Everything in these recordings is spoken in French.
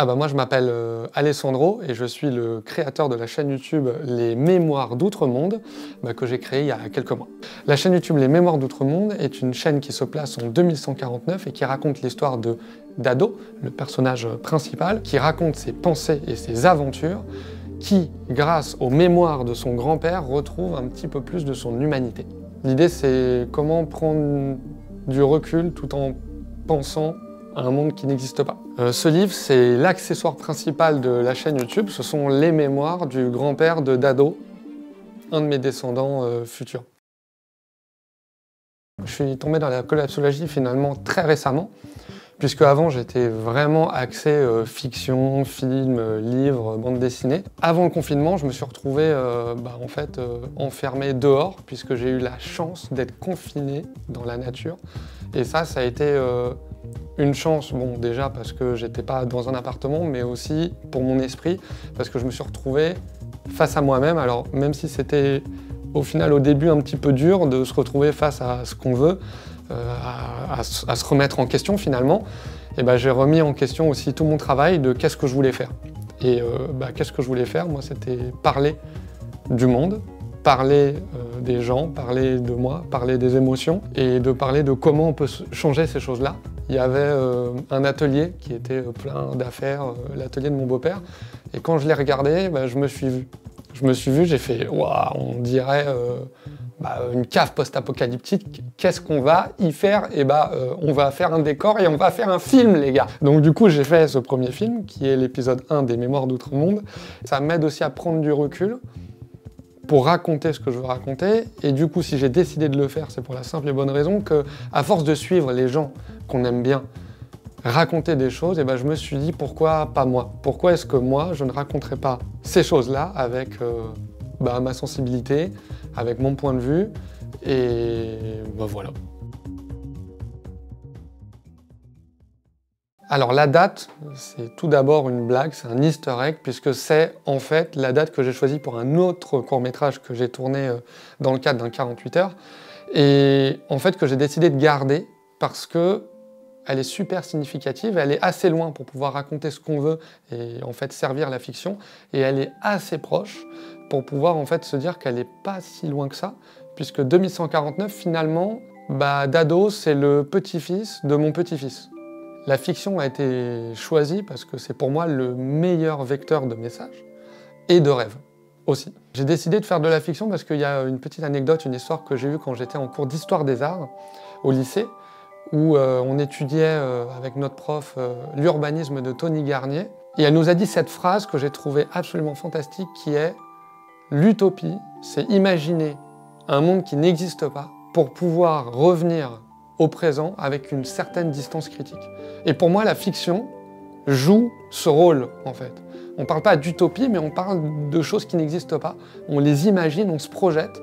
Ah bah moi je m'appelle Alessandro et je suis le créateur de la chaîne YouTube Les Mémoires d'Outre-Monde que j'ai créée il y a quelques mois. La chaîne YouTube Les Mémoires d'Outre-Monde est une chaîne qui se place en 2149 et qui raconte l'histoire de Dado, le personnage principal, qui raconte ses pensées et ses aventures, qui, grâce aux mémoires de son grand-père, retrouve un petit peu plus de son humanité. L'idée c'est comment prendre du recul tout en pensant à un monde qui n'existe pas. Ce livre, c'est l'accessoire principal de la chaîne YouTube. Ce sont les mémoires du grand-père de Dado, un de mes descendants futurs. Je suis tombé dans la collapsologie finalement très récemment, puisque avant j'étais vraiment axé fiction, film, livre, bande dessinée. Avant le confinement, je me suis retrouvé enfermé dehors, puisque j'ai eu la chance d'être confiné dans la nature. Et ça a été une chance, bon déjà parce que j'étais pas dans un appartement, mais aussi pour mon esprit, parce que je me suis retrouvé face à moi-même. Alors même si c'était au final au début un petit peu dur de se retrouver face à ce qu'on veut, à se remettre en question finalement, et j'ai remis en question aussi tout mon travail de qu'est-ce que je voulais faire. Et qu'est-ce que je voulais faire? Moi c'était parler du monde, parler des gens, parler de moi, parler des émotions et de parler de comment on peut changer ces choses-là. Il y avait un atelier qui était plein d'affaires, l'atelier de mon beau-père, et quand je l'ai regardé, je me suis vu. J'ai fait « waouh, on dirait une cave post-apocalyptique, qu'est-ce qu'on va y faire ?» Et on va faire un décor et on va faire un film, les gars. Donc du coup, j'ai fait ce premier film, qui est l'épisode 1 des Mémoires d'Outre-Monde. Ça m'aide aussi à prendre du recul pour raconter ce que je veux raconter. Et du coup, si j'ai décidé de le faire, c'est pour la simple et bonne raison que, à force de suivre les gens qu'on aime bien raconter des choses, je me suis dit pourquoi pas moi? Pourquoi est-ce que moi, je ne raconterais pas ces choses-là avec ma sensibilité, avec mon point de vue, et voilà. Alors la date, c'est tout d'abord une blague, c'est un easter egg, puisque c'est en fait la date que j'ai choisie pour un autre court-métrage que j'ai tourné dans le cadre d'un 48 heures, et en fait que j'ai décidé de garder parce que elle est super significative, elle est assez loin pour pouvoir raconter ce qu'on veut et en fait servir la fiction, et elle est assez proche pour pouvoir en fait se dire qu'elle n'est pas si loin que ça, puisque 2149 finalement, Dado c'est le petit-fils de mon petit-fils. La fiction a été choisie parce que c'est pour moi le meilleur vecteur de message et de rêve aussi. J'ai décidé de faire de la fiction parce qu'il y a une petite anecdote, une histoire que j'ai eue quand j'étais en cours d'histoire des arts au lycée, où on étudiait avec notre prof l'urbanisme de Tony Garnier. Et elle nous a dit cette phrase que j'ai trouvée absolument fantastique, qui est « L'utopie, c'est imaginer un monde qui n'existe pas pour pouvoir revenir au présent avec une certaine distance critique ». Et pour moi, la fiction joue ce rôle, en fait. On ne parle pas d'utopie, mais on parle de choses qui n'existent pas. On les imagine, on se projette,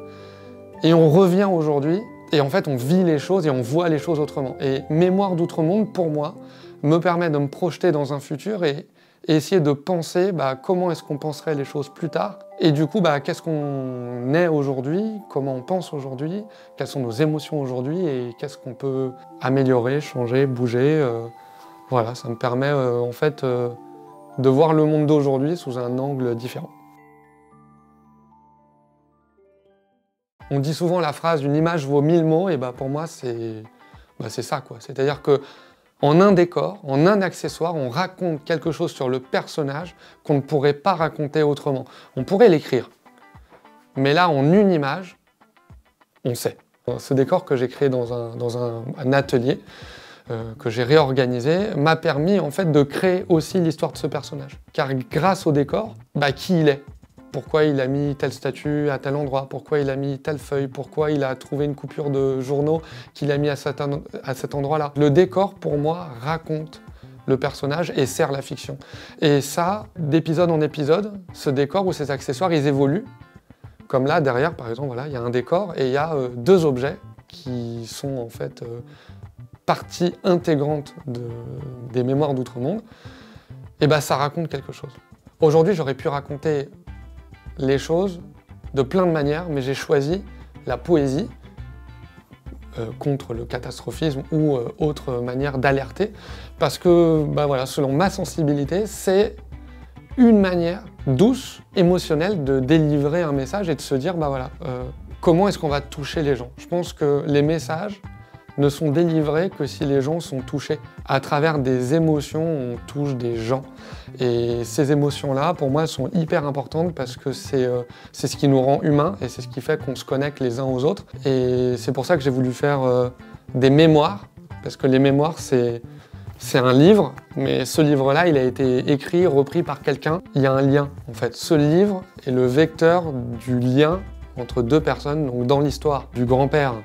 et on revient aujourd'hui, et en fait, on vit les choses et on voit les choses autrement. Et Mémoires d'Outre-Monde, pour moi, me permet de me projeter dans un futur et essayer de penser comment est-ce qu'on penserait les choses plus tard. Et du coup, qu'est-ce qu'on est aujourd'hui, comment on pense aujourd'hui, quelles sont nos émotions aujourd'hui et qu'est-ce qu'on peut améliorer, changer, bouger. Voilà, ça me permet en fait de voir le monde d'aujourd'hui sous un angle différent. On dit souvent la phrase « une image vaut 1000 mots » et pour moi c'est ça quoi. C'est-à-dire que en un décor, en un accessoire, on raconte quelque chose sur le personnage qu'on ne pourrait pas raconter autrement. On pourrait l'écrire, mais là en une image, on sait. Ce décor que j'ai créé dans un atelier, que j'ai réorganisé, m'a permis en fait de créer aussi l'histoire de ce personnage. Car grâce au décor, qui il est, pourquoi il a mis tel statut à tel endroit, pourquoi il a mis telle feuille, pourquoi il a trouvé une coupure de journaux qu'il a mis à cet endroit-là. Le décor, pour moi, raconte le personnage et sert la fiction. Et ça, d'épisode en épisode, ce décor ou ces accessoires, ils évoluent. Comme là, derrière, par exemple, voilà, il y a un décor et il y a deux objets qui sont en fait partie intégrante des Mémoires d'Outre-Monde. Et ça raconte quelque chose. Aujourd'hui, j'aurais pu raconter les choses de plein de manières, mais j'ai choisi la poésie contre le catastrophisme ou autre manière d'alerter. Parce que, bah voilà, selon ma sensibilité, c'est une manière douce, émotionnelle de délivrer un message et de se dire, bah voilà, comment est-ce qu'on va toucher les gens? Je pense que les messages ne sont délivrés que si les gens sont touchés. À travers des émotions, on touche des gens. Et ces émotions-là, pour moi, elles sont hyper importantes parce que c'est ce qui nous rend humains et c'est ce qui fait qu'on se connecte les uns aux autres. Et c'est pour ça que j'ai voulu faire des mémoires, parce que les mémoires, c'est un livre, mais ce livre-là, il a été écrit, repris par quelqu'un. Il y a un lien, en fait. Ce livre est le vecteur du lien entre deux personnes, donc dans l'histoire du grand-père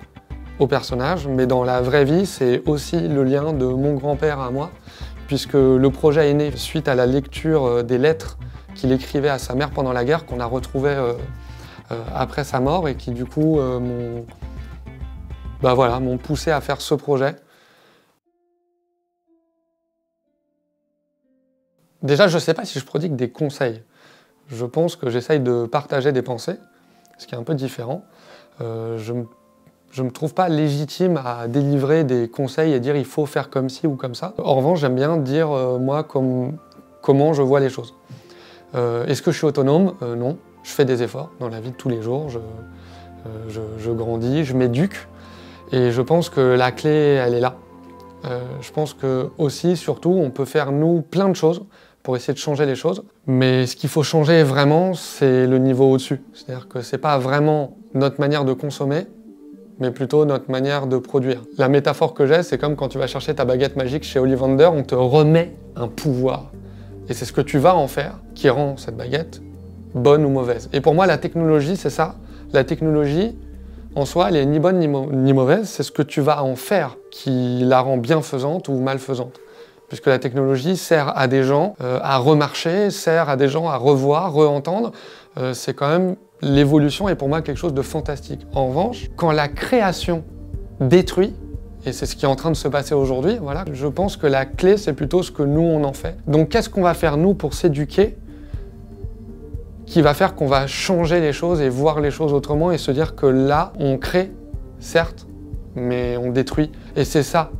au personnage, mais dans la vraie vie, c'est aussi le lien de mon grand-père à moi, puisque le projet est né suite à la lecture des lettres qu'il écrivait à sa mère pendant la guerre, qu'on a retrouvées après sa mort, et qui du coup m'ont poussé à faire ce projet. Déjà, je ne sais pas si je prodigue des conseils. Je pense que j'essaye de partager des pensées, ce qui est un peu différent. Je ne me trouve pas légitime à délivrer des conseils et dire il faut faire comme ci ou comme ça. En revanche, j'aime bien dire moi comment je vois les choses. Est-ce que je suis autonome? Non. Je fais des efforts dans la vie de tous les jours. Je grandis, je m'éduque. Et je pense que la clé, elle est là. Je pense que aussi, surtout, on peut faire nous plein de choses pour essayer de changer les choses. Mais ce qu'il faut changer vraiment, c'est le niveau au-dessus. C'est-à-dire que c'est pas vraiment notre manière de consommer, mais plutôt notre manière de produire. La métaphore que j'ai, c'est comme quand tu vas chercher ta baguette magique chez Ollivander, on te remet un pouvoir. Et c'est ce que tu vas en faire qui rend cette baguette bonne ou mauvaise. Et pour moi, la technologie, c'est ça. La technologie, en soi, elle est ni bonne ni mauvaise, c'est ce que tu vas en faire qui la rend bienfaisante ou malfaisante. Puisque la technologie sert à des gens à remarcher, sert à des gens à revoir, reentendre. C'est quand même l'évolution est pour moi quelque chose de fantastique. En revanche, quand la création détruit, et c'est ce qui est en train de se passer aujourd'hui, voilà, je pense que la clé, c'est plutôt ce que nous, on en fait. Donc qu'est-ce qu'on va faire, nous, pour s'éduquer, qui va faire qu'on va changer les choses et voir les choses autrement et se dire que là, on crée, certes, mais on détruit. Et c'est ça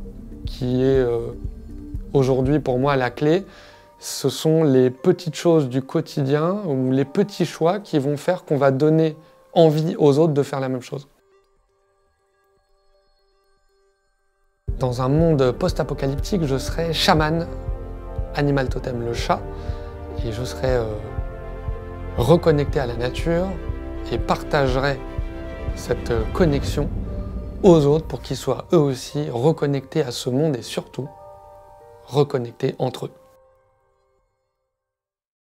qui est aujourd'hui, pour moi, la clé. Ce sont les petites choses du quotidien ou les petits choix qui vont faire qu'on va donner envie aux autres de faire la même chose. Dans un monde post-apocalyptique, je serais chaman, animal totem, le chat, et je serais reconnecté à la nature et partagerais cette connexion aux autres pour qu'ils soient eux aussi reconnectés à ce monde et surtout reconnectés entre eux.